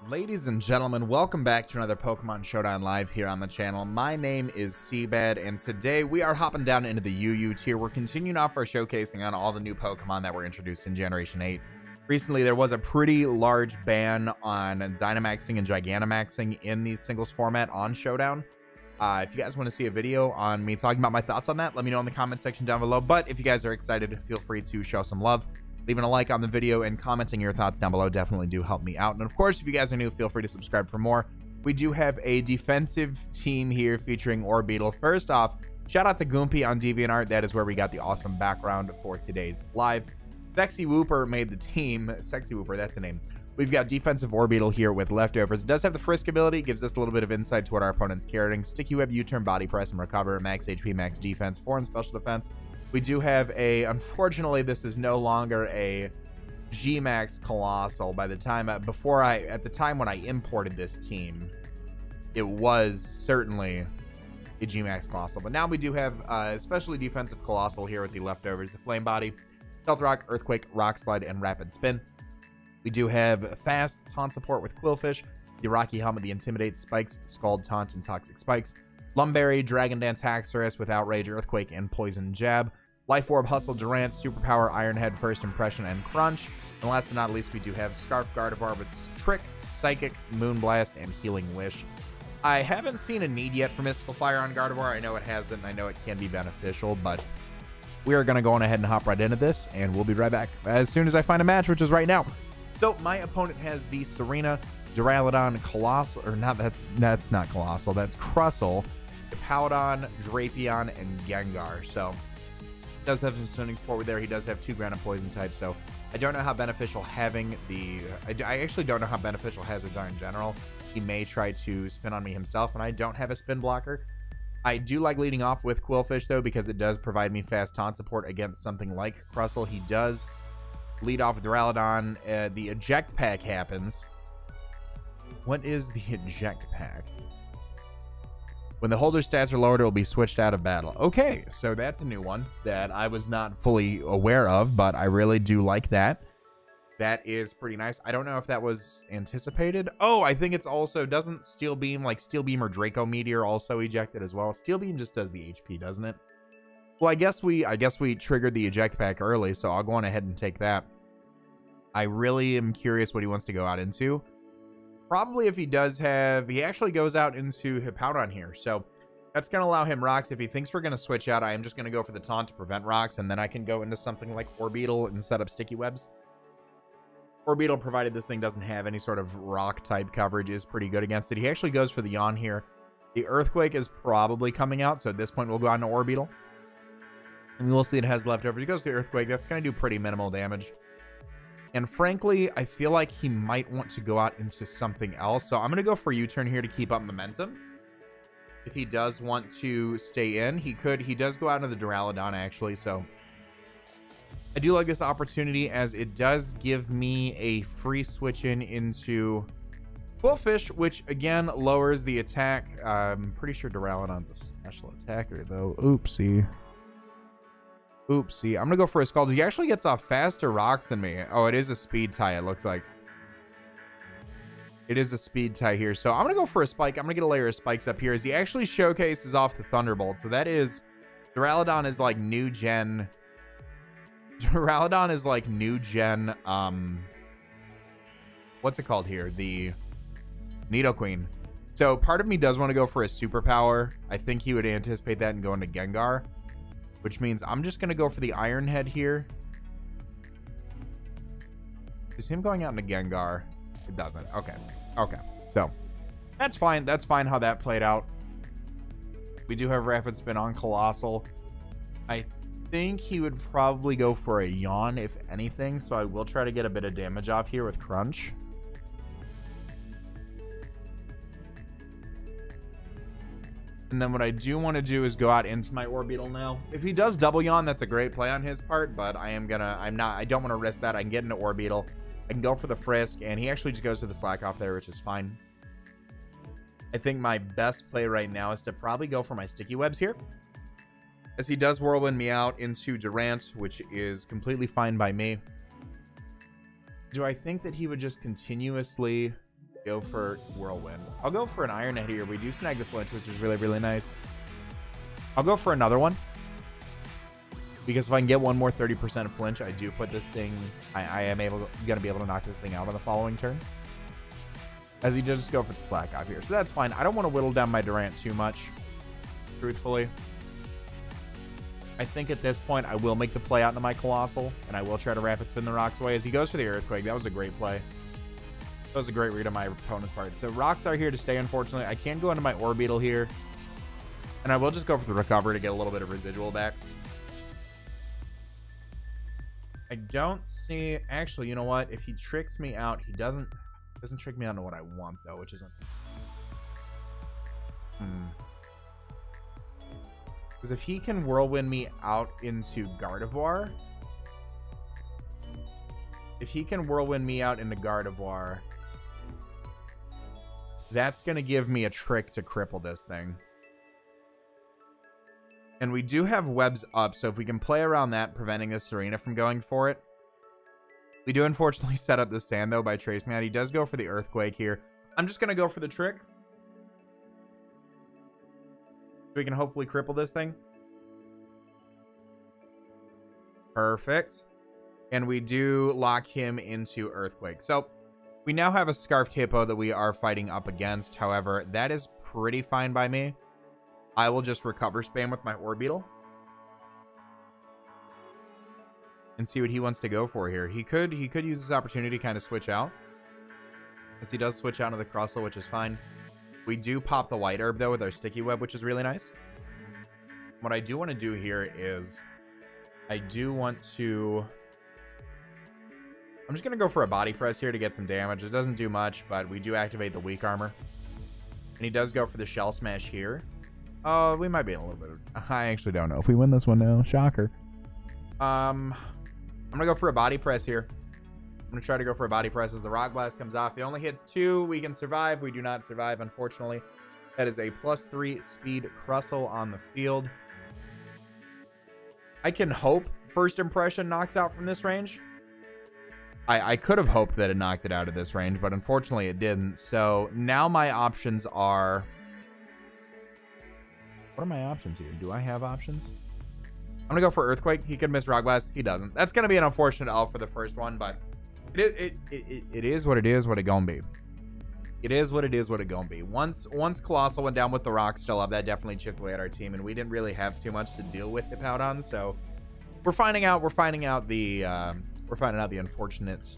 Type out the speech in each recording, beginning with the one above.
Ladies and gentlemen, welcome back to another Pokemon Showdown live here on the channel. My name is CBAD, and today we are hopping down into the UU tier. We're continuing off our showcasing on all the new Pokemon that were introduced in Generation 8. Recently, there was a pretty large ban on Dynamaxing and Gigantamaxing in the singles format on Showdown. If you guys want to see a video on me talking about my thoughts on that, let me know in the comment section down below. But if you guys are excited, feel free to show some love. Leaving a like on the video and commenting your thoughts down below definitely do help me out. And of course, if you guys are new, feel free to subscribe for more. We do have a defensive team here featuring Orbeetle. First off, shout out to Goompy on DeviantArt. That is where we got the awesome background for today's live. Sexy Wooper made the team. Sexy Wooper, that's a name. We've got defensive Orbeetle here with leftovers. It does have the Frisk ability, gives us a little bit of insight to what our opponent's carrying. Sticky Web, U-turn, body press, and recover. Max HP, max defense, 4 in special defense. We do have a, unfortunately, this is no longer a G-Max Colossal. By the time, at the time when I imported this team, it was certainly a G-Max Colossal. But now we do have especially defensive Colossal here with the leftovers, the Flame Body, Stealth Rock, Earthquake, Rock Slide, and Rapid Spin. We do have fast taunt support with Quillfish, the Rocky Helmet, the Intimidate, Spikes, Scald Taunt, and Toxic Spikes, Lumberry, Dragon Dance, Haxorus with Outrage, Earthquake, and Poison Jab, Life Orb, Hustle, Durant, Superpower, Iron Head, First Impression, and Crunch. And last but not least, we do have Scarf, Gardevoir with Trick, Psychic, Moonblast, and Healing Wish. I haven't seen a need yet for Mystical Fire on Gardevoir. I know it hasn't, and I know it can be beneficial, but we are going to go on ahead and hop right into this, and we'll be right back as soon as I find a match, which is right now. So my opponent has the Serena, Duraludon, Colossal, or not, that's not Colossal, that's Crustle, Powdon, Drapion, and Gengar. So does have some swimming support with there. He does have 2 ground and poison types, so I don't know how beneficial having the I actually don't know how beneficial hazards are in general. He may try to spin on me himself, and I don't have a spin blocker. I do like leading off with Quillfish though, because it does provide me fast taunt support against something like Crustle. He does lead off with Duraludon. The eject pack happens. What is the eject pack? When the holder's stats are lowered, it will be switched out of battle. Okay, so that's a new one that I was not fully aware of, but I really do like that. That is pretty nice. I don't know if that was anticipated. Oh, I think it's also, doesn't Steel Beam, like Steel Beam or Draco Meteor also eject it as well? Steel Beam just does the HP, doesn't it? Well, I guess we triggered the eject pack early, so I'll go on ahead and take that. I really am curious what he wants to go out into. Probably if he does have, he actually goes out into Hippowdon here, so that's going to allow him rocks. If he thinks we're going to switch out, I am just going to go for the taunt to prevent rocks, and then I can go into something like Orbeetle and set up Sticky Webs. Orbeetle, provided this thing doesn't have any sort of rock type coverage, is pretty good against it. He actually goes for the Yawn here. The Earthquake is probably coming out, so at this point we'll go on to Orbeetle. And we'll see it has leftovers. He goes to the Earthquake. That's going to do pretty minimal damage. And frankly, I feel like he might want to go out into something else. So I'm going to go for U-turn here to keep up momentum. If he does want to stay in, he could. He does go out into the Duraludon, actually. So I do like this opportunity, as it does give me a free switch into Quillfish, which again lowers the attack. I'm pretty sure Duraludon's a special attacker, though. Oopsie. Oopsie. I'm gonna go for a Scald. He actually gets off faster rocks than me. Oh, it is a speed tie, it looks like. It is a speed tie here. So I'm gonna go for a Spike. I'm gonna get a layer of spikes up here, as he actually showcases off the Thunderbolt. So that is, Duraludon is like new gen. Duraludon is like new gen, what's it called here? The Nidoqueen. So part of me does want to go for a superpower. I think he would anticipate that and go into Gengar, which means I'm just going to go for the Iron Head here. Is him going out into Gengar? It doesn't. Okay. Okay. So that's fine. That's fine how that played out. We do have Rapid Spin on Colossal. I think he would probably go for a Yawn, if anything. So I will try to get a bit of damage off here with Crunch. And then what I do want to do is go out into my Orbeetle now. If he does double Yawn, that's a great play on his part, but I don't want to risk that. I can get into Orbeetle. I can go for the Frisk, and he actually just goes for the Slack off there, which is fine. I think my best play right now is to probably go for my Sticky Webs here, as he does Whirlwind me out into Durant, which is completely fine by me. Do I think that he would just continuously Go for Whirlwind. I'll go for an Iron Head here. We do snag the flinch, which is really, really nice. I'll go for another one. Because if I can get one more 30% flinch, I do put this thing... I am going to be able to knock this thing out on the following turn. As he does just go for the slack off here. So that's fine. I don't want to whittle down my Durant too much. Truthfully. I think at this point, I will make the play out into my Colossal. And I will try to rapid spin the rocks away. As he goes for the Earthquake. That was a great play. That was a great read on my opponent's part. So rocks are here to stay, unfortunately. I can go into my Orbeetle here. And I will just go for the recover to get a little bit of residual back. I don't see... Actually, you know what? If he tricks me out, he doesn't trick me out into what I want, though, which isn't... Because if he can Whirlwind me out into Gardevoir... If he can Whirlwind me out into Gardevoir... That's going to give me a trick to cripple this thing. And we do have webs up, so if we can play around that, preventing this Serena from going for it. We do unfortunately set up the sand, though, by tracing that. He does go for the Earthquake here. I'm just going to go for the trick. So we can hopefully cripple this thing. Perfect. And we do lock him into Earthquake. So we now have a Scarfed Hippo that we are fighting up against. However, that is pretty fine by me. I will just recover spam with my Orbeetle. And see what he wants to go for here. He could use this opportunity to kind of switch out. As he does switch out to the Crustle, which is fine. We do pop the White Herb, though, with our Sticky Web, which is really nice. What I do want to do here is... I do want to... I'm just going to go for a Body Press here to get some damage. It doesn't do much, but we do activate the Weak Armor. And he does go for the Shell Smash here. Oh, we might be in a little bit of... I actually don't know if we win this one now. Shocker. I'm going to go for a Body Press here. I'm going to try to go for a Body Press as the Rock Blast comes off. He only hits 2. We can survive. We do not survive, unfortunately. That is a +3 speed Crustle on the field. I can hope First Impression knocks out from this range. I could have hoped that it knocked it out of this range, but unfortunately it didn't. So now my options are... What are my options here? Do I have options? I'm going to go for Earthquake. He could miss Rock Blast. He doesn't. That's going to be an unfortunate L for the first one, but it is what it is, what it gonna be. It is what it is, what it gonna be. Once Colossal went down with the Rock still up, that definitely chipped away at our team, and we didn't really have too much to deal with Hippowdon, so we're finding out the unfortunate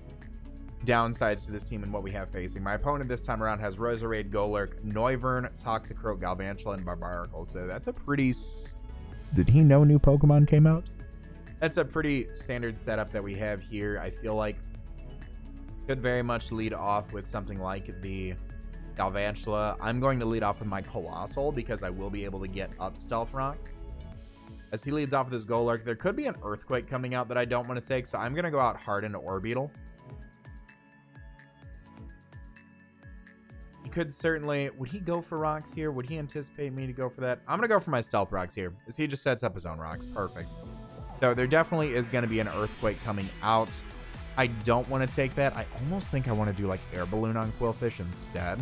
downsides to this team and what we have facing. My opponent this time around has Roserade, Golurk, Noivern, Toxicroak, Galvantula, and Barbaracle. So that's a pretty... Did he know new Pokemon came out? That's a pretty standard setup that we have here. I feel like could very much lead off with something like the Galvantula. I'm going to lead off with my Colossal because I will be able to get up Stealth Rocks. As he leads off with his Golurk, there could be an Earthquake coming out that I don't want to take, so I'm going to go out hard into Orbeetle. He could certainly... Would he go for Rocks here? Would he anticipate me to go for that? I'm going to go for my Stealth Rocks here, as he just sets up his own Rocks. Perfect. So there definitely is going to be an Earthquake coming out. I don't want to take that. I almost think I want to do like Air Balloon on Quillfish instead.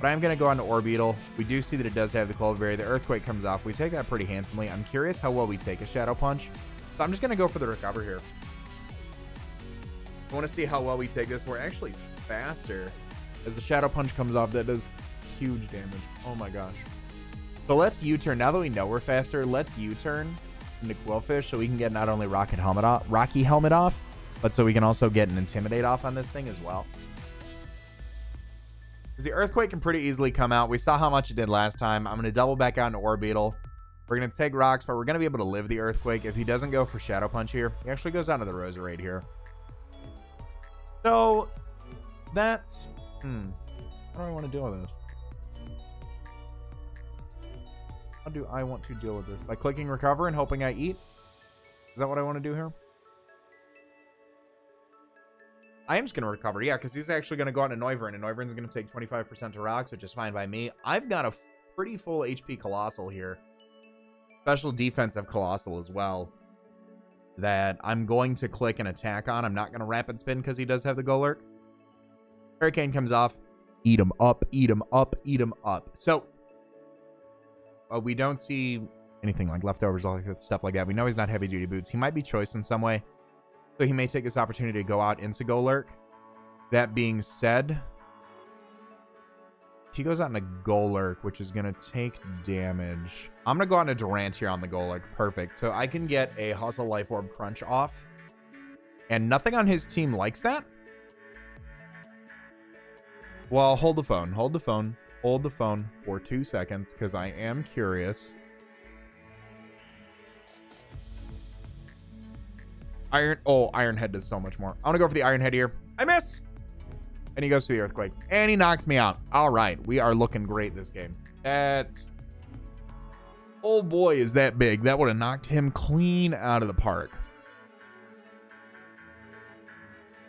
But I'm going to go on to Orbeetle. We do see that it does have the Cold Berry. The Earthquake comes off. We take that pretty handsomely. I'm curious how well we take a Shadow Punch. So I'm just going to go for the Recover here. I want to see how well we take this. We're actually faster. As the Shadow Punch comes off, that does huge damage. Oh my gosh. So let's U-turn. Now that we know we're faster, let's U-turn into Quillfish so we can get not only Rocky Helmet off, but so we can also get an Intimidate off on this thing as well. Because the Earthquake can pretty easily come out. We saw how much it did last time. I'm going to double back out into Orbeetle. We're going to take Rocks, but we're going to be able to live the Earthquake. If he doesn't go for Shadow Punch here, he actually goes down to the Roserade here. So, that's... How do I want to deal with this? How do I want to deal with this? By clicking Recover and hoping I eat? Is that what I want to do here? I am just going to Recover, yeah, because he's actually going to go on to Noivern, and Noivern's going to take 25% to Rocks, which is fine by me. I've got a pretty full HP Colossal here. Special defensive Colossal as well. That I'm going to click and attack on. I'm not going to Rapid Spin because he does have the Golurk. Hurricane comes off. Eat him up, eat him up, eat him up. So we don't see anything like leftovers, all that stuff like that. We know he's not heavy duty boots. He might be choiced in some way, so he may take this opportunity to go out into Golurk. That being said, he goes out into Golurk, which is going to take damage. I'm going to go on a Durant here on the Golurk. Perfect. So I can get a Hustle Life Orb Crunch off, and nothing on his team likes that. Well, hold the phone. Hold the phone. Hold the phone for 2 seconds, because I am curious. Iron Head does so much more. I'm gonna go for the Iron Head here. I miss, and he goes to the Earthquake, and he knocks me out. All right, we are looking great this game. That's, oh boy, is that big. That would have knocked him clean out of the park.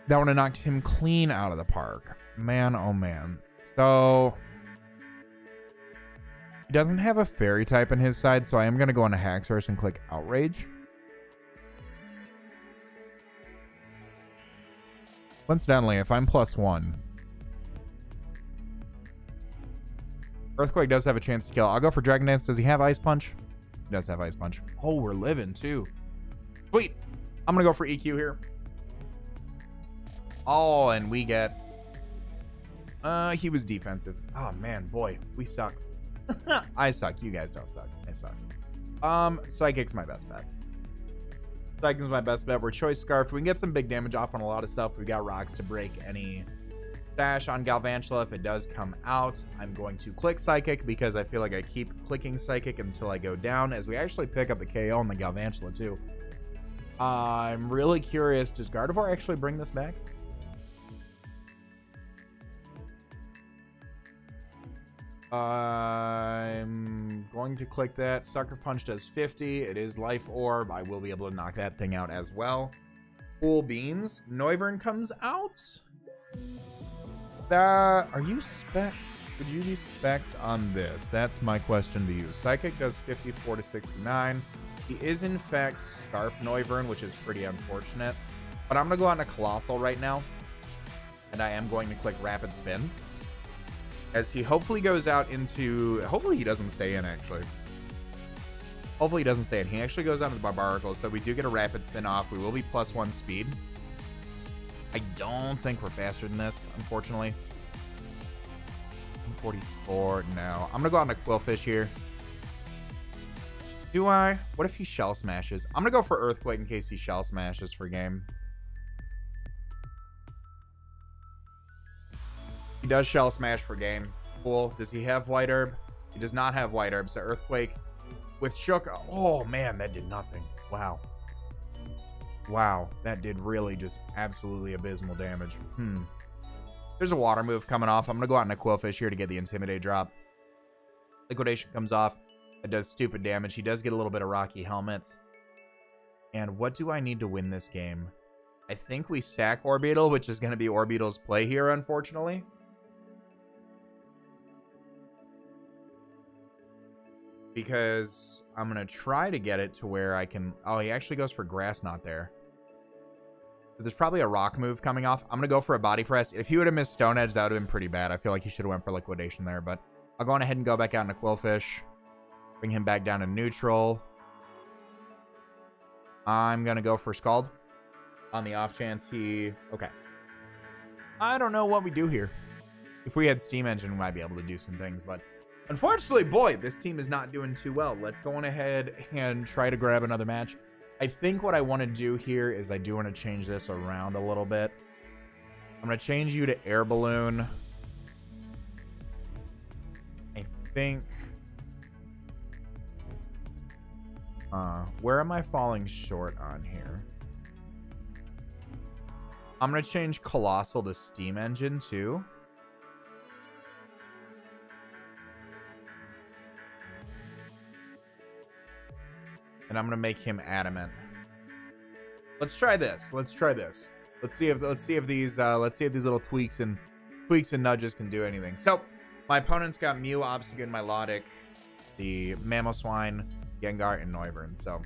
That would have knocked him clean out of the park. Man, oh man. So he doesn't have a fairy type in his side, so I am gonna go on a Haxorus and click Outrage. Coincidentally, if I'm +1, Earthquake does have a chance to kill. I'll go for Dragon Dance. Does he have Ice Punch? He does have Ice Punch. Oh, we're living too. Sweet. I'm gonna go for EQ here. Oh, and we get he was defensive. Oh man, boy, we suck. I suck. You guys don't suck. I suck. Psychic's my best bet. Psychic's my best bet. We're Choice Scarf. We can get some big damage off on a lot of stuff. We got rocks to break any stash on Galvantula if it does come out. I'm going to click Psychic because I feel like I keep clicking Psychic until I go down, as we actually pick up the KO on the Galvantula too. I'm really curious. Does Gardevoir actually bring this back? I'm going to click that. Sucker Punch does 50. It is Life Orb. I will be able to knock that thing out as well. Cool beans. Noivern comes out. Are you specs? Would you be specs on this? That's my question to you. Psychic does 54 to 69. He is in fact Scarf Noivern, which is pretty unfortunate. But I'm going to go on a Colossal right now. And I am going to click Rapid Spin, as he hopefully goes out into, hopefully he doesn't stay in actually. Hopefully he doesn't stay in. He actually goes out into Barbaracle, so we do get a Rapid Spin off. We will be +1 speed. I don't think we're faster than this, unfortunately. 144, no. I'm gonna go on a Quillfish here. Do I? What if he Shell Smashes? I'm gonna go for Earthquake in case he Shell Smashes for game. He does Shell Smash for game. Cool. Does he have White Herb? He does not have White Herb. So Earthquake with Shook. Oh man, that did nothing. Wow. Wow, that did really just absolutely abysmal damage. There's a Water move coming off. I'm gonna go out on a Quillfish here to get the Intimidate drop. Liquidation comes off. It does stupid damage. He does get a little bit of Rocky Helmet. And what do I need to win this game? I think we sack Orbeetle, which is going to be Orbeetle's play here, unfortunately. Because I'm going to try to get it to where I can... Oh, he actually goes for Grass Knot there. So there's probably a Rock move coming off. I'm going to go for a Body Press. If he would have missed Stone Edge, that would have been pretty bad. I feel like he should have went for Liquidation there. But I'll go on ahead and go back out into Quillfish. Bring him back down to neutral. I'm going to go for Scald. On the off chance he... Okay. I don't know what we do here. If we had Steam Engine, we might be able to do some things, but... Unfortunately, boy, this team is not doing too well. Let's go on ahead and try to grab another match. I think what I want to do here is I do want to change this around a little bit. I'm going to change you to Air Balloon. I think... where am I falling short on here? I'm going to change Colossal to Steam Engine too. And I'm going to make him Adamant. Let's try this. Let's try this. Let's see if these little tweaks and nudges can do anything. So, my opponent's got Mew, Obstagoon, Milotic, the Mamoswine, Gengar, and Noivern. So,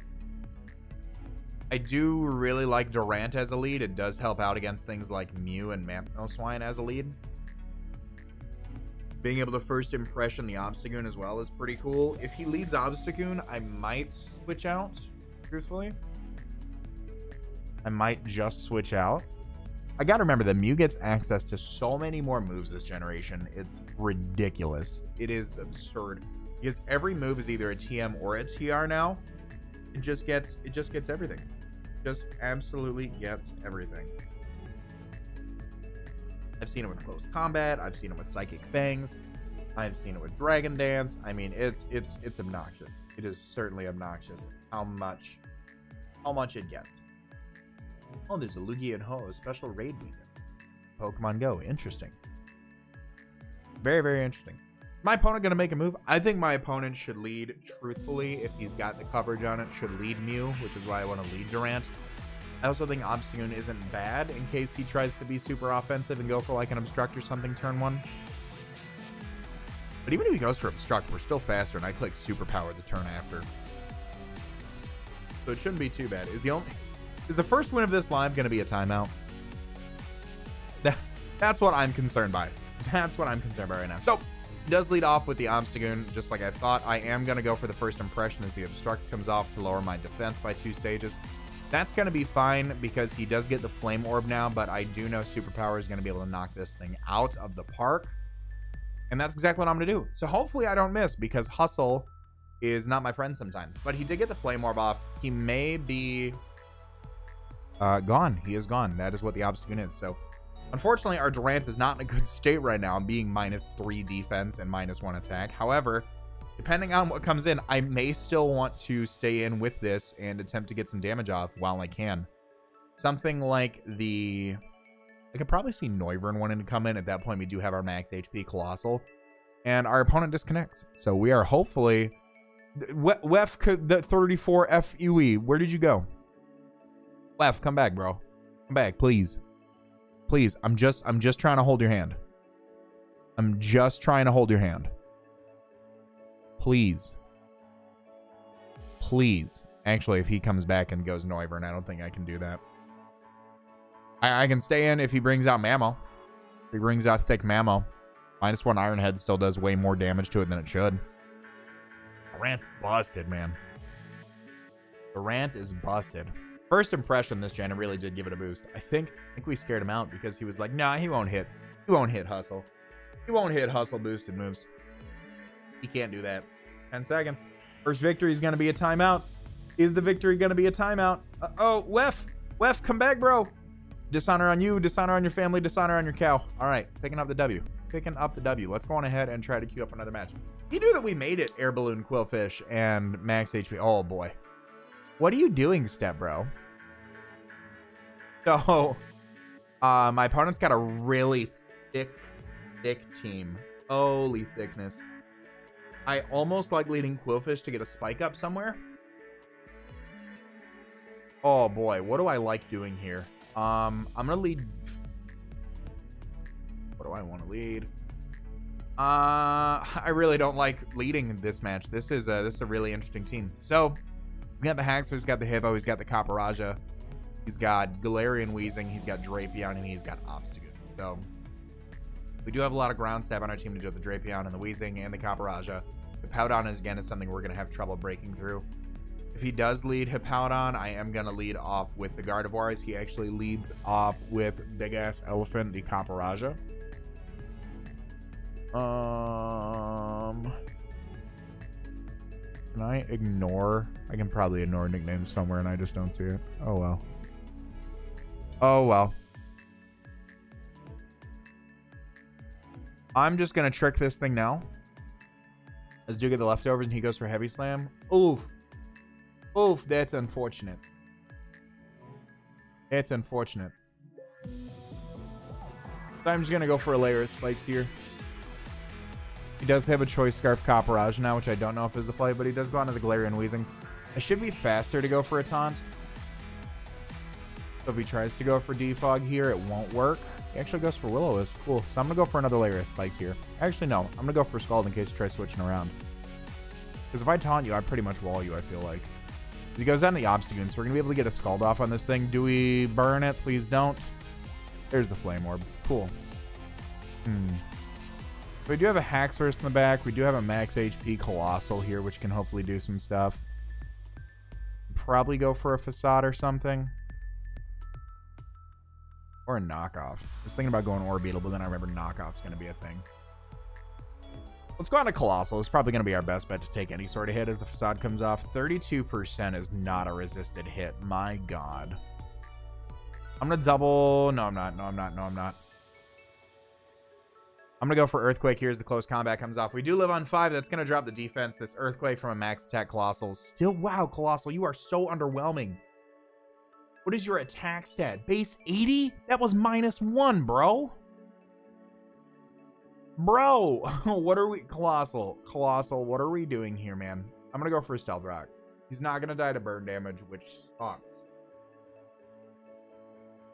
I do really like Durant as a lead. It does help out against things like Mew and Mamoswine as a lead. being able to first impression the Obstagoon as well is pretty cool. If he leads Obstagoon, I might switch out, truthfully. I might just switch out. I gotta remember that Mew gets access to so many more moves this generation. It's ridiculous. It is absurd. Because every move is either a TM or a TR now. It just gets everything. Just absolutely gets everything. I've seen it with Close Combat. I've seen it with Psychic Fangs. I've seen it with Dragon Dance. I mean, it's obnoxious. It is certainly obnoxious how much it gets. Oh, there's a Lugia and Ho, a special raid weekend. Pokemon Go. Interesting. Very, very interesting. My opponent gonna make a move? I think my opponent should lead, truthfully, if he's got the coverage on it, should lead Mew, which is why I want to lead Durant. I also think Obstagoon isn't bad in case he tries to be super offensive and go for like an Obstruct or something turn 1. But even if he goes for Obstruct, we're still faster, and I click Superpower the turn after. So it shouldn't be too bad. Is the first win of this live going to be a timeout? That's what I'm concerned by. That's what I'm concerned by right now. So, he does lead off with the Obstagoon, just like I thought. I am going to go for the first impression as the Obstruct comes off to lower my defense by 2 stages. That's going to be fine because he does get the Flame Orb now, but I do know Superpower is going to be able to knock this thing out of the park. And that's exactly what I'm going to do. So hopefully I don't miss because Hustle is not my friend sometimes. But he did get the Flame Orb off. He may be gone. He is gone. That is what the Obstagoon is. So unfortunately, our Durant is not in a good state right now. I'm being -3 defense and -1 attack. However, depending on what comes in, I may still want to stay in with this and attempt to get some damage off while I can. Something like I could probably see Noivern wanting to come in. At that point, we do have our max HP Colossal. And our opponent disconnects. So we are hopefully... Wef, the 34 FUE. Where did you go? Wef, come back, bro. Come back, please. Please, I'm just trying to hold your hand. I'm just trying to hold your hand. Please. Please. Actually, if he comes back and goes Noivern, I don't think I can do that. I can stay in if he brings out Mammo. If he brings out thick Mammo. -1 Iron Head still does way more damage to it than it should. Durant's busted, man. Durant is busted. First impression this gen, it really did give it a boost. I think we scared him out because he was like, nah, he won't hit. He won't hit Hustle. He won't hit Hustle boosted moves. He can't do that. 10 seconds. First victory is going to be a timeout. Is the victory going to be a timeout? Oh, Wef, come back, bro. Dishonor on you, dishonor on your family, dishonor on your cow. All right, picking up the W. Picking up the W. Let's go on ahead and try to queue up another match. He knew that we made it, Air Balloon, Quillfish, and Max HP. Oh, boy. What are you doing, Step Bro? So, my opponent's got a really thick team. Holy thickness. I almost like leading Quillfish to get a spike up somewhere. Oh, boy. What do I like doing here? I'm going to lead... What do I want to lead? I really don't like leading this match. This is a really interesting team. So, he's got the Haxor, he's got the Hippo, he's got the Caparaja, he's got Galarian Weezing, he's got Drapion, and he's got Obstagoon. So, we do have a lot of ground stab on our team to do with the Drapion and the Weezing and the Caparaja. Hippowdon, again, is something we're going to have trouble breaking through. If he does lead Hippowdon, I am going to lead off with the Gardevoirs. He actually leads off with Big-Ass Elephant, the Caparaja. Can I ignore? I can probably ignore nicknames somewhere and I just don't see it. Oh well. Oh well. I'm just gonna trick this thing now. Let's do get the leftovers and he goes for Heavy Slam. Oof. Oof, that's unfortunate. That's unfortunate. So I'm just gonna go for a layer of spikes here. He does have a Choice Scarf Caparaja now, which I don't know if is the play, but he does go on to the Galarian Weezing. I should be faster to go for a taunt. So if he tries to go for Defog here, it won't work. He actually goes for Will-O-Wisp. Cool. So I'm going to go for another layer of spikes here. Actually, no. I'm going to go for Scald in case he tries switching around. Because if I taunt you, I pretty much wall you, I feel like. He goes down the Obstagoon, so we're going to be able to get a Scald off on this thing. Do we burn it? Please don't. There's the Flame Orb. Cool. We do have a Haxorus in the back. We do have a max HP Colossal here, which can hopefully do some stuff. Probably go for a Facade or something. Or a knockoff. I was thinking about going Orbeetle, but then I remember knockoff's going to be a thing. Let's go on to Colossal. It's probably going to be our best bet to take any sort of hit as the Facade comes off. 32% is not a resisted hit. My God. I'm going to double... No, I'm not. No, I'm not. No, I'm not. I'm going to go for Earthquake here as the close combat comes off. We do live on 5. That's going to drop the defense. This Earthquake from a max attack Colossal. Still, wow, Colossal, you are so underwhelming. What is your attack stat? Base 80? That was -1, bro. Bro, what are we... Colossal, what are we doing here, man? I'm going to go for a Stealth Rock. He's not going to die to burn damage, which sucks.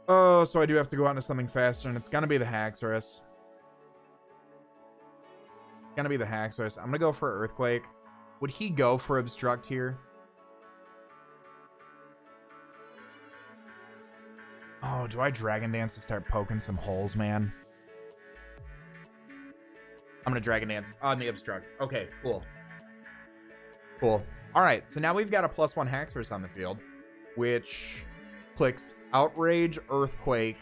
Oh, so I do have to go on to something faster, and it's going to be the Haxorus. It's going to be the Haxorus. I'm going to go for Earthquake. Would he go for Obstruct here? Oh, do I Dragon Dance to start poking some holes, man? I'm going to Dragon Dance on the Obstruct. Okay, cool. Cool. All right, so now we've got a +1 Haxorus on the field, which clicks Outrage, Earthquake.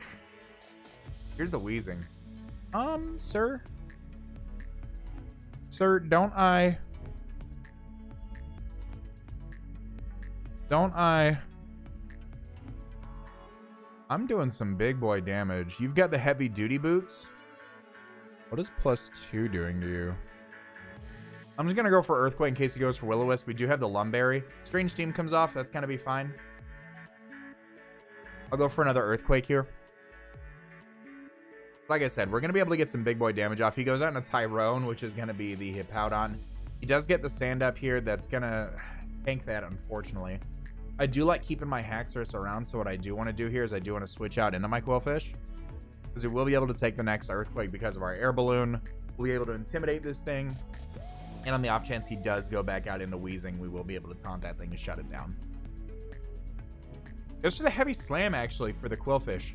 Here's the Wheezing. Sir? Sir, don't I... I'm doing some big boy damage. You've got the heavy duty boots. What is +2 doing to you? I'm just going to go for Earthquake in case he goes for Will-O-Wisp. We do have the Lumberry. Strange Steam comes off. That's going to be fine. I'll go for another Earthquake here. Like I said, we're going to be able to get some big boy damage off. He goes out in a Tyrone, which is going to be the Hippowdon. He does get the Sand Up here. That's going to tank that, unfortunately. I do like keeping my Haxorus around, so what I do want to do here is I do want to switch out into my Quillfish. Because we will be able to take the next Earthquake because of our Air Balloon. We'll be able to intimidate this thing. And on the off chance he does go back out into Wheezing, we will be able to taunt that thing and shut it down. Goes for the Heavy Slam, actually, for the Quillfish.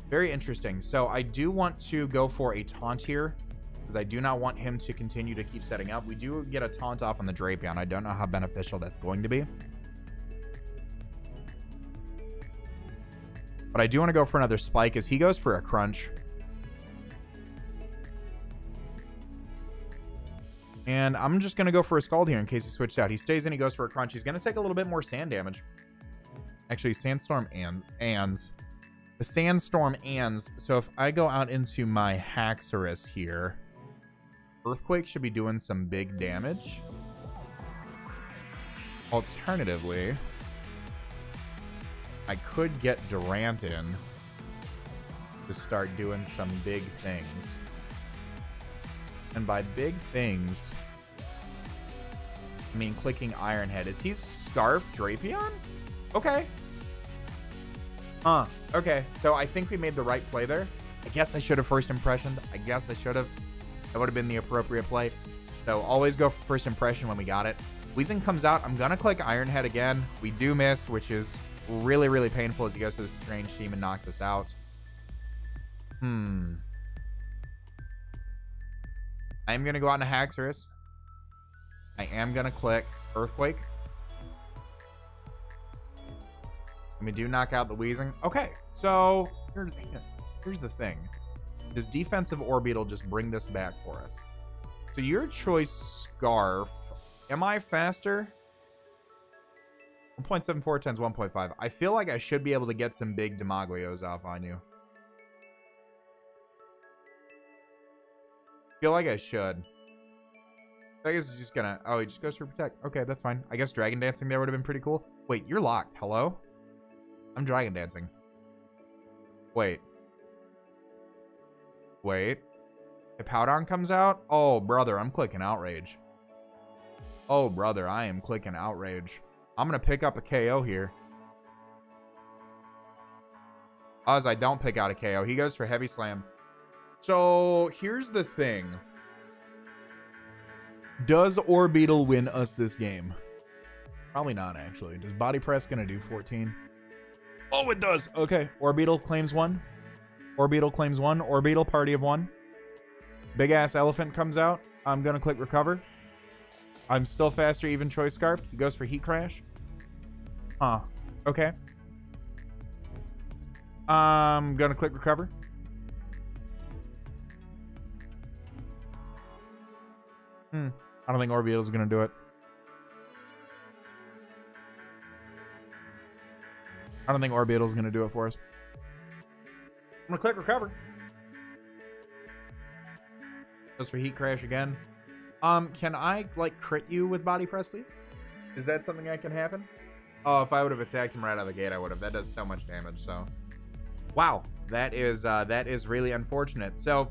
Very interesting. So I do want to go for a taunt here, because I do not want him to continue to keep setting up. We do get a taunt off on the Drapion. I don't know how beneficial that's going to be. But I do want to go for another Spike as he goes for a Crunch. And I'm just going to go for a Scald here in case he switched out. He stays in, he goes for a Crunch. He's going to take a little bit more sand damage. Actually, Sandstorm ands. The Sandstorm ands. So if I go out into my Haxorus here, Earthquake should be doing some big damage. Alternatively, I could get Durant in to start doing some big things. And by big things, I mean clicking Iron Head. Is he Scarf Drapion? Okay. Okay. So I think we made the right play there. I guess I should have first impressioned. I guess I should have. That would have been the appropriate play. So always go for first impression when we got it. Wheezing comes out. I'm going to click Iron Head again. We do miss, which is really, really painful as he goes to the Strange Team and knocks us out. I'm going to go out into Haxorus. I am going to click Earthquake. And we do knock out the Wheezing. Okay, so here's the thing. Does defensive Orbeetle just bring this back for us? So your choice, Scarf. Am I faster? 1.74 times 1.5. I feel like I should be able to get some big Demaglios off on you. Feel like I should. I guess it's just gonna... Oh, he just goes for Protect. Okay, that's fine. I guess Dragon Dancing there would have been pretty cool. Wait, you're locked. Hello? I'm Dragon Dancing. Wait. Wait. Hippowdon comes out? Oh, brother, I'm clicking Outrage. Oh, brother, I am clicking Outrage. I'm going to pick up a KO here. As I don't pick out a KO. He goes for Heavy Slam. So, here's the thing. Does Orbeetle win us this game? Probably not, actually. Does Body Press going to do 14? Oh, it does. Okay. Orbeetle claims 1. Orbeetle claims 1. Orbeetle party of 1. Big ass elephant comes out. I'm gonna click recover. I'm still faster, even choice scarf. He goes for heat crash. Okay. I'm gonna click recover. I don't think Orbeetle is gonna do it. I don't think Orbeetle is gonna do it for us. I'm gonna click recover. Goes for heat crash again. Can I like crit you with body press, please? Is that something that can happen? Oh, if I would have attacked him right out of the gate, I would have. That does so much damage. So, wow, that is really unfortunate. So,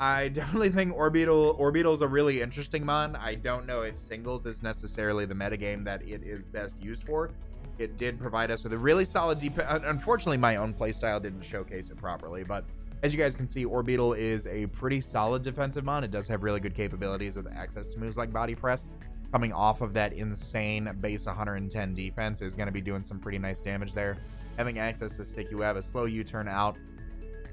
I definitely think Orbeetle is a really interesting mon. I don't know if singles is necessarily the metagame that it is best used for. It did provide us with a really solid defense. Unfortunately, my own playstyle didn't showcase it properly, but as you guys can see, Orbeetle is a pretty solid defensive mon. It does have really good capabilities with access to moves like body press. Coming off of that insane base 110 defense is going to be doing some pretty nice damage there. Having access to stick you have a slow U-turn out.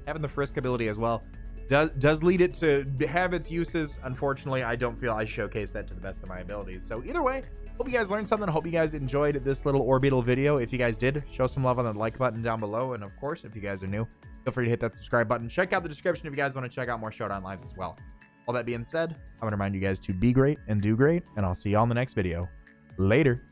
Having the frisk ability as well does lead it to have its uses. Unfortunately, I don't feel I showcased that to the best of my abilities. So either way, hope you guys learned something. Hope you guys enjoyed this little Orbeetle video. If you guys did, show some love on the like button down below. And of course, if you guys are new, feel free to hit that subscribe button. Check out the description if you guys want to check out more Showdown lives as well. All that being said, I'm going to remind you guys to be great and do great, and I'll see y'all in the next video. Later.